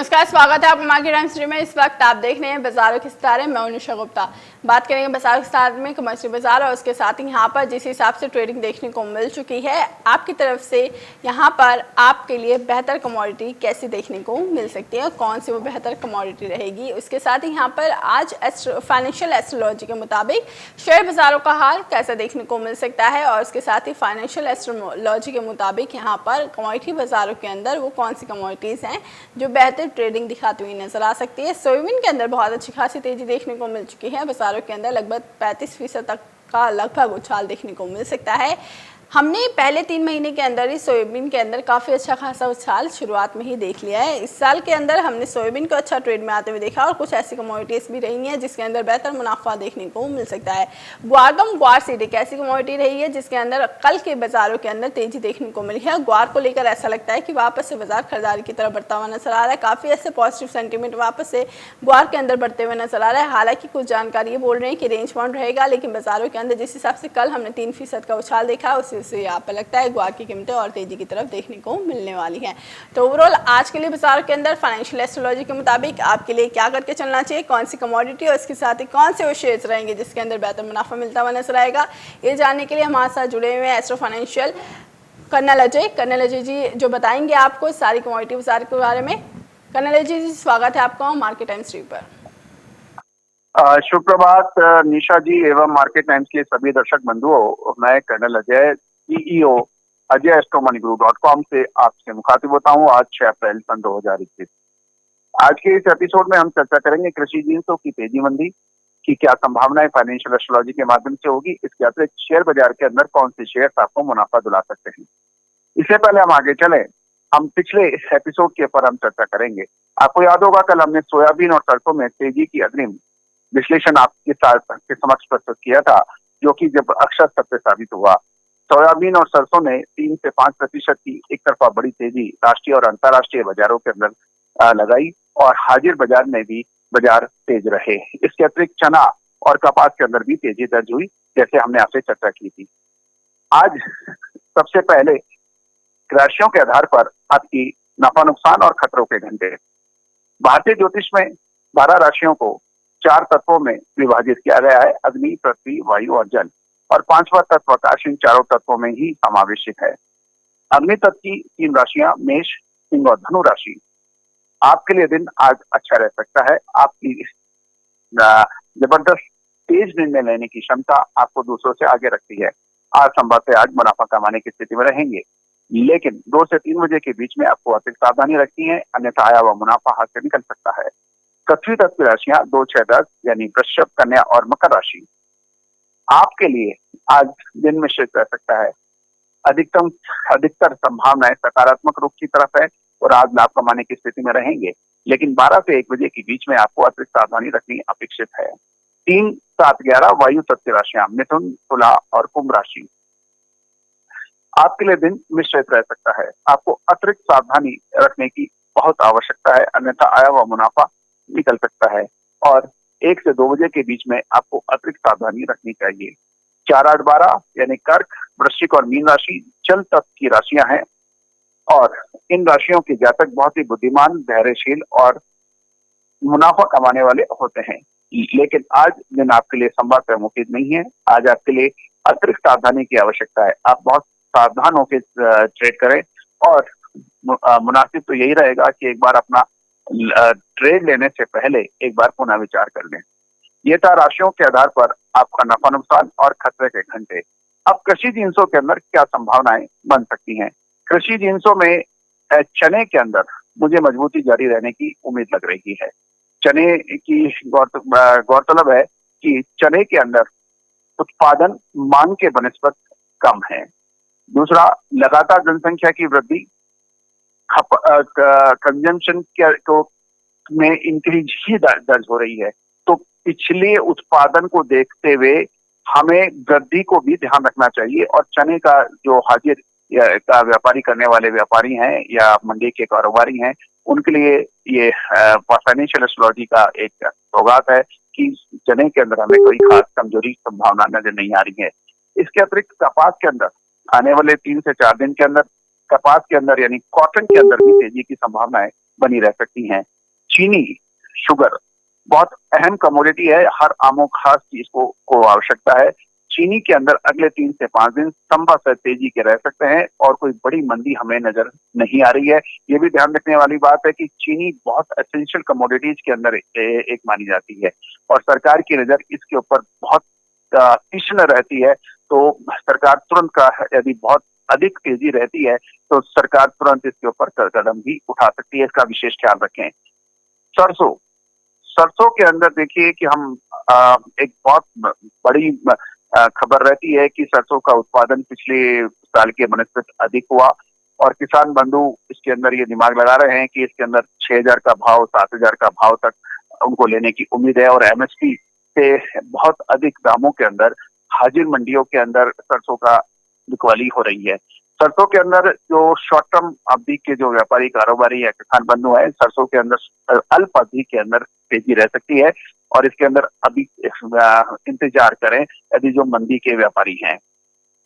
नमस्कार, स्वागत है आपका मार्केट टाइम्स में। इस वक्त आप देख रहे हैं बाजारों के सितारे। मैं अनुषा गुप्ता। बात करेंगे बाजार के सितारे में कमर्शियल बाजार और उसके साथ ही यहाँ पर जिस हिसाब से ट्रेडिंग देखने को मिल चुकी है आपकी तरफ से, यहाँ पर आपके लिए बेहतर कमोडिटी कैसी देखने को मिल सकती है, कौन सी वो बेहतर कमोडिटी रहेगी। उसके साथ ही यहाँ पर आज फाइनेंशियल एस्ट्रोलॉजी के मुताबिक शेयर बाजारों का हाल कैसा देखने को मिल सकता है और उसके साथ ही फाइनेंशियल एस्ट्रोलॉजी के मुताबिक यहाँ पर कमोडिटी बाजारों के अंदर वो कौन सी कमोडिटीज़ हैं जो बेहतर ट्रेडिंग दिखाती हुई नजर आ सकती है। सोयाबीन के अंदर बहुत अच्छी खासी तेजी देखने को मिल चुकी है। बाजारों के अंदर लगभग 35% तक का लगभग उछाल देखने को मिल सकता है। हमने पहले 3 महीने के अंदर ही सोयाबीन के अंदर काफ़ी अच्छा खासा उछाल शुरुआत में ही देख लिया है। इस साल के अंदर हमने सोयाबीन को अच्छा ट्रेड में आते हुए देखा और कुछ ऐसी कमोडिटीज़ भी रही हैं जिसके अंदर बेहतर मुनाफा देखने को मिल सकता है। ग्वार सीड एक ऐसी कमोडिटी रही है जिसके अंदर कल के बाजारों के अंदर तेजी देखने को मिली है। ग्वार को लेकर ऐसा लगता है कि वापस से बाजार खरीदारी की तरफ बढ़ता हुआ नजर आ रहा है। काफ़ी ऐसे पॉजिटिव सेंटीमेंट वापस से ग्वार के अंदर बढ़ते हुए नजर आ रहा है। हालांकि कुछ जानकारी ये बोल रहे हैं कि रेंज बाउंड रहेगा, लेकिन बाजारों के अंदर जिस हिसाब से कल हमने 3% का उछाल देखा उसी से यहाँ पर लगता है ग्वार की कीमतें और तेजी की तरफ देखने को मिलने वाली हैं। तो ओवरऑल आज के लिए बाजार के अंदर फाइनेंशियल एस्ट्रोलॉजी के मुताबिक आपके लिए क्या करके चलना चाहिए, कौन सी कमोडिटी और इसके साथ ही कौन से वो शेयर्स रहेंगे जिसके अंदर बेहतर मुनाफा मिलता हुआ नजर आएगा, ये जानने के लिए हमारे साथ जुड़े हुए हैं astro financial colonel Ajay ji, जो बताएंगे आपको सारी कमोडिटी बाजार के बारे में। कर्नल अजय जी, स्वागत है आपका मार्केट टाइम्स टीवी पर। शुभ प्रभात निशा जी एवं मार्केट टाइम्स के सभी दर्शक बंधुओं। मैं कर्नल अजय, सीईओ अजय एस्ट्रोमनीग्रुप.com से आपसे मुखातिब होता हूँ। आज 6 अप्रैल सन 2021। आज के इस एपिसोड में हम चर्चा करेंगे कृषि जिंसों की तेजी मंदी की क्या संभावनाएं फाइनेंशियल एस्ट्रोलॉजी के माध्यम से होगी। इसके अतिरिक्त शेयर बाजार के अंदर कौन से शेयर आपको मुनाफा दिला सकते हैं। इससे पहले हम आगे चले, हम पिछले एपिसोड के ऊपर हम चर्चा करेंगे। आपको याद होगा कल हमने सोयाबीन और सरसों में तेजी की अग्रिम विश्लेषण आपके साथ के समक्ष प्रस्तुत किया था, जो कि जब अक्षर सत्य साबित हुआ। सोयाबीन और सरसों ने 3 से 5% की एक तरफा बड़ी तेजी राष्ट्रीय और अंतर्राष्ट्रीय बाजारों के अंदर लगाई और हाजिर बाजार में भी बाजार तेज रहे। इसके अतिरिक्त चना और कपास के अंदर भी तेजी दर्ज हुई, जैसे हमने आपसे चर्चा की थी। आज सबसे पहले राशियों के आधार पर आपकी नफा नुकसान और खतरों के घंटे। भारतीय ज्योतिष में 12 राशियों को 4 तत्वों में विभाजित किया गया है, अग्नि, पृथ्वी, वायु और जल, और 5वां तत्व आकाश इन चारों तत्वों में ही समावेशित है। अग्नि तत्व की 3 राशियां मेष, सिंह और धनु राशि। आपके लिए दिन आज अच्छा रह सकता है। आपकी जबरदस्त तेज निर्णय लेने की क्षमता आपको दूसरों से आगे रखती है। आज संभव से आज मुनाफा कमाने की स्थिति में रहेंगे, लेकिन 2 से 3 बजे के बीच में आपको अतिरिक्त सावधानी रखनी है, अन्यथा आया हुआ मुनाफा हाथ से निकल सकता है। पृथ्वी तत्व की राशियां 2, 6, 10 यानी वृषभ, कन्या और मकर राशि। आपके लिए आज दिन मिश्रित रह सकता है। अधिकतर संभावनाएं सकारात्मक रूप की तरफ है और आज लाभ कमाने की स्थिति में रहेंगे, लेकिन 12 से 1 बजे के बीच में आपको अतिरिक्त सावधानी रखनी अपेक्षित है। 3, 7, 11 वायु तत्व राशियां मिथुन, तुला और कुंभ राशि। आपके लिए दिन मिश्रित रह सकता है। आपको अतिरिक्त सावधानी रखने की बहुत आवश्यकता है, अन्यथा आया हुआ मुनाफा निकल सकता है। और 1 से 2 बजे के बीच में आपको अतिरिक्त सावधानी रखनी चाहिए। 4, 8, 12 यानी कर्क, वृश्चिक और मीन राशि जल तत्व की राशियां हैं और इन राशियों के जातक बहुत ही बुद्धिमान, धैर्यशील और मुनाफा कमाने वाले होते हैं, लेकिन आज दिन आपके लिए संभवतः मुफीद नहीं है। आज आपके लिए अतिरिक्त सावधानी की आवश्यकता है। आप बहुत सावधान होकर ट्रेड करें और मुनासिब तो यही रहेगा कि एक बार अपना ट्रेड लेने से पहले एक बार पुनः विचार कर लें। ये था राशियों के आधार पर आपका नफा नुकसान और खतरे के घंटे। अब कृषि जिंसों के अंदर क्या संभावनाएं बन सकती हैं। कृषि जिंसों में चने के अंदर मुझे मजबूती जारी रहने की उम्मीद लग रही है। चने की गौरतलब है कि चने के अंदर उत्पादन मांग के बनस्पत कम है। दूसरा, लगातार जनसंख्या की वृद्धि कंजम्पशन को में इंक्रीज ही दर्ज हो रही है, तो पिछले उत्पादन को देखते हुए हमें वृद्धि को भी ध्यान रखना चाहिए। और चने का जो हाजिर का व्यापारी करने वाले व्यापारी हैं या मंडी के कारोबारी हैं, उनके लिए ये फाइनेंशियल एस्ट्रोलॉजी का एक सौगात है कि चने के अंदर हमें कोई खास कमजोरी संभावना नजर नहीं आ रही है। इसके अतिरिक्त कपास के अंदर आने वाले 3 से 4 दिन के अंदर कपास के अंदर यानी कॉटन के अंदर भी तेजी की संभावनाएं बनी रह सकती हैं। चीनी, शुगर बहुत अहम कमोडिटी है। हर आमो खास चीज को आवश्यकता है। चीनी के अंदर अगले 3 से 5 दिन संभवतः तेजी के रह सकते हैं और कोई बड़ी मंदी हमें नजर नहीं आ रही है। ये भी ध्यान रखने वाली बात है कि चीनी बहुत एसेंशियल कमोडिटीज के अंदर एक मानी जाती है और सरकार की नजर इसके ऊपर बहुत तीक्ष्ण रहती है। तो सरकार तुरंत का यदि बहुत अधिक तेजी रहती है तो सरकार तुरंत इसके ऊपर कदम भी उठा सकती है। इसका विशेष ख्याल रखें। सरसों सरसों के अंदर देखिए कि हम एक बहुत बड़ी खबर रहती है कि सरसों का उत्पादन पिछले साल के बनस्पत अधिक हुआ और किसान बंधु इसके अंदर ये दिमाग लगा रहे हैं कि इसके अंदर 6,000 का भाव, 7,000 का भाव तक उनको लेने की उम्मीद है और एमएसपी से बहुत अधिक दामों के अंदर हाजिर मंडियों के अंदर सरसों का बिकवाली हो रही है। सरसों के अंदर जो शॉर्ट टर्म अवधि के जो व्यापारी कारोबारी या किसान बंधु है, सरसों के अंदर अल्प अवधि के अंदर तेजी रह सकती है और इसके अंदर अभी इंतजार करें यदि जो मंदी के व्यापारी हैं।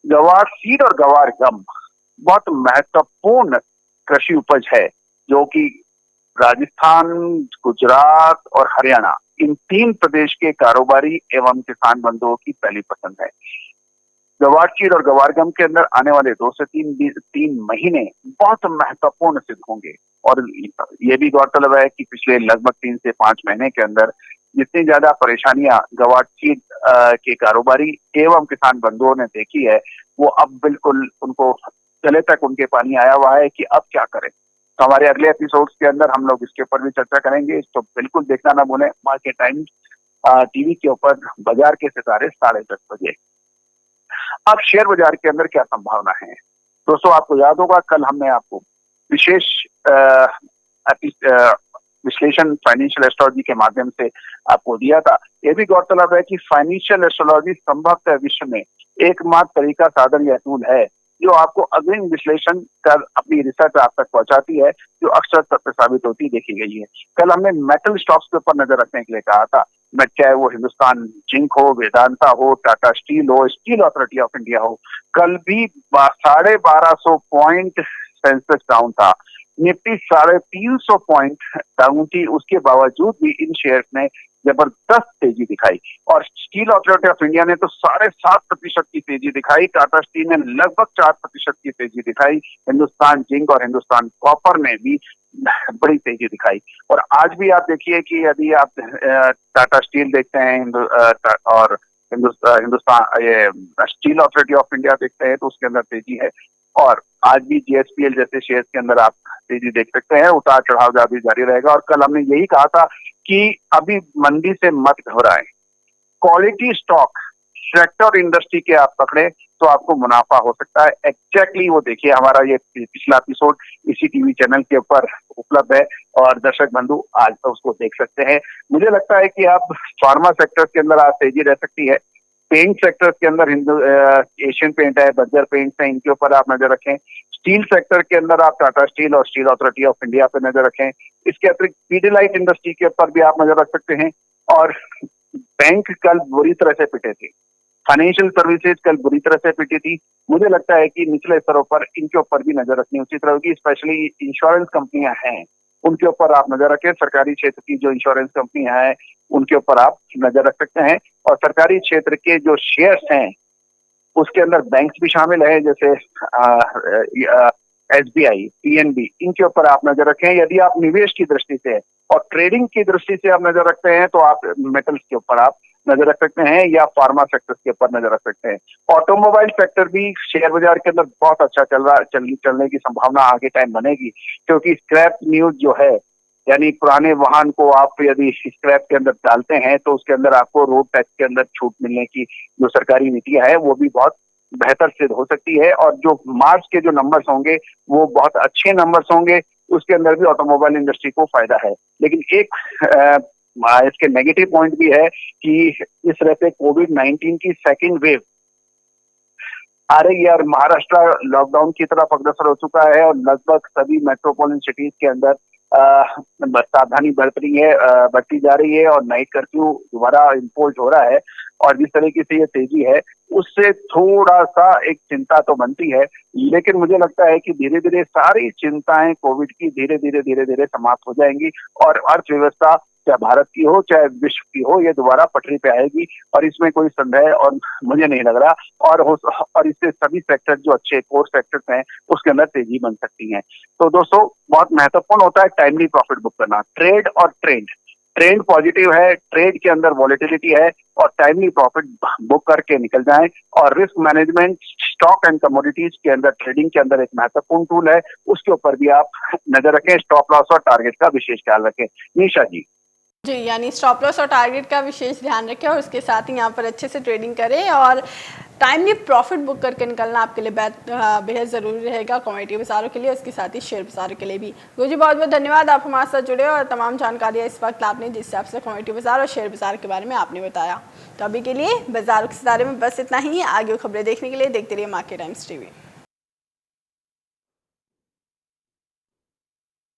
गवार सीड और गवार गम बहुत महत्वपूर्ण कृषि उपज है जो कि राजस्थान, गुजरात और हरियाणा इन 3 प्रदेश के कारोबारी एवं किसान बंधुओं की पहली पसंद है। गवार चीड़ और गवार गम के अंदर आने वाले 2 से 3 महीने बहुत महत्वपूर्ण सिद्ध होंगे और ये भी गौरतलब है कि पिछले लगभग 3 से 5 महीने के अंदर जितनी ज्यादा परेशानियां गवार चीड़ के कारोबारी एवं किसान बंधुओं ने देखी है, वो अब बिल्कुल उनको गले तक उनके पानी आया हुआ है कि अब क्या करें। तो हमारे अगले एपिसोड्स के अंदर हम लोग इसके ऊपर भी चर्चा करेंगे, तो बिल्कुल देखना ना भूलें मार्केट टाइम्स टीवी के ऊपर बाजार के सितारे 10:30 बजे। अब शेयर बाजार के अंदर क्या संभावना है दोस्तों? आपको याद होगा कल हमने आपको विशेष विश्लेषण फाइनेंशियल एस्ट्रोलॉजी के माध्यम से आपको दिया था। यह भी गौरतलब है कि फाइनेंशियल एस्ट्रोलॉजी संभवतः विश्व में एकमात्र तरीका, साधन या टूल है जो आपको अग्रिम विश्लेषण कर अपनी रिसर्च आप तक पहुंचाती है, जो अक्सर सत्य साबित होती देखी गई है। कल हमने मेटल स्टॉक्स के ऊपर नजर रखने के लिए कहा था, चाहे वो हिंदुस्तान जिंक हो, वेदांता हो, टाटा स्टील हो, स्टील अथॉरिटी ऑफ इंडिया हो। कल भी 1250 पॉइंट सेंसेक्स डाउन था, निफ्टी 350 पॉइंट डाउन थी। उसके बावजूद भी इन शेयर्स ने जबरदस्त तेजी दिखाई और स्टील अथॉरिटी ऑफ इंडिया ने तो 7.5% की तेजी दिखाई, टाटा स्टील ने लगभग 4% की तेजी दिखाई, हिंदुस्तान जिंक और हिंदुस्तान कॉपर ने भी बड़ी तेजी दिखाई। और आज भी आप देखिए कि यदि आप टाटा स्टील देखते हैं और हिंदुस्तान ये स्टील अथॉरिटी ऑफ इंडिया देखते हैं तो उसके अंदर तेजी है। और आज भी जीएसपीएल जैसे शेयर्स के अंदर आप तेजी देख सकते हैं, उतार चढ़ाव भी जारी रहेगा। और कल हमने यही कहा था कि अभी मंदी से मत घबराएं, क्वालिटी स्टॉक सेक्टर इंडस्ट्री के आप पकड़े तो आपको मुनाफा हो सकता है। एग्जैक्टली वो देखिए, हमारा ये पिछला एपिसोड इसी टीवी चैनल के ऊपर उपलब्ध है और दर्शक बंधु आज तो उसको देख सकते हैं। मुझे लगता है कि आप फार्मा सेक्टर के अंदर आज तेजी रह सकती है। पेंट सेक्टर के अंदर एशियन पेंट है, बर्जर पेंट है, इनके ऊपर आप नजर रखें। स्टील सेक्टर के अंदर आप टाटा स्टील और स्टील अथॉरिटी ऑफ इंडिया पे नजर रखें। इसके अतिरिक्त पीडीलाइट इंडस्ट्री के ऊपर भी आप नजर रख सकते हैं। और बैंक कल बुरी तरह से पिटे थे, फाइनेंशियल सर्विसेज कल बुरी तरह से पिटी थी। मुझे लगता है कि निचले स्तरों पर इनके ऊपर भी नजर रखनी उचित रहेगी। स्पेशली इंश्योरेंस कंपनियां हैं, उनके ऊपर आप नजर रखें। सरकारी क्षेत्र की जो इंश्योरेंस कंपनियां हैं उनके ऊपर आप नजर रख सकते हैं। और सरकारी क्षेत्र के जो शेयर्स हैं उसके अंदर बैंक्स भी शामिल है, जैसे एसबीआई, पीएनबी, इनके ऊपर आप नजर रखें। यदि आप निवेश की दृष्टि से और ट्रेडिंग की दृष्टि से आप नजर रखते हैं तो आप मेटल्स के ऊपर आप नजर रख सकते हैं या फार्मा सेक्टर के ऊपर नजर रख सकते हैं। ऑटोमोबाइल सेक्टर भी शेयर बाजार के अंदर बहुत अच्छा चलने की संभावना आगे टाइम बनेगी, क्योंकि स्क्रैप न्यूज जो है, यानी पुराने वाहन को आप यदि स्क्रैप के अंदर डालते हैं तो उसके अंदर आपको रोड टैक्स के अंदर छूट मिलने की जो सरकारी नीतियां है वो भी बहुत बेहतर सिद्ध हो सकती है। और जो मार्च के जो नंबर्स होंगे वो बहुत अच्छे नंबर्स होंगे, उसके अंदर भी ऑटोमोबाइल इंडस्ट्री को फायदा है। लेकिन एक इसके नेगेटिव पॉइंट भी है कि इस तरह से कोविड-19 की सेकेंड वेव आ रही है और महाराष्ट्र लॉकडाउन की तरफ अग्रसर हो चुका है और लगभग सभी मेट्रोपॉलिटन सिटीज के अंदर सावधानी बढ़ती जा रही है और नाइट कर्फ्यू दोबारा इम्पोज हो रहा है। और जिस तरीके से ये तेजी है उससे थोड़ा सा एक चिंता तो बनती है। लेकिन मुझे लगता है कि धीरे धीरे सारी चिंताएं कोविड की धीरे धीरे समाप्त हो जाएंगी और अर्थव्यवस्था चाहे भारत की हो चाहे विश्व की हो ये दोबारा पटरी पे आएगी और इसमें कोई संदेह और मुझे नहीं लग रहा। और इससे सभी सेक्टर जो अच्छे कोर सेक्टर्स हैं उसके अंदर तेजी बन सकती है। तो दोस्तों बहुत महत्वपूर्ण होता है टाइमली प्रॉफिट बुक करना। ट्रेड और ट्रेंड पॉजिटिव है, ट्रेड के अंदर वॉलेटिलिटी है और टाइमली प्रॉफिट बुक करके निकल जाएं। और risk management stock and commodities के अंदर ट्रेडिंग के अंदर एक महत्वपूर्ण टूल है, उसके ऊपर भी आप नजर रखें। स्टॉप लॉस और टारगेट का विशेष ख्याल रखें। निशा जी। जी, यानी स्टॉप लॉस और टारगेट का विशेष ध्यान रखें और उसके साथ ही यहाँ पर अच्छे से ट्रेडिंग करें और टाइमली प्रॉफिट बुक करके निकलना आपके लिए बेहद ज़रूरी रहेगा, कमोडिटी बाजारों के लिए, उसके साथ ही शेयर बाजारों के लिए भी। गुरु जी बहुत बहुत धन्यवाद, आप हमारे साथ जुड़े और तमाम जानकारियाँ इस वक्त आपने जिस हिसाब से कमोडिटी बाजार और शेयर बाजार के बारे में आपने बताया। तो अभी के लिए बाजारों के बारे में बस इतना ही। आगे खबरें देखने के लिए देखते रहिए मार्केट टाइम्स टीवी।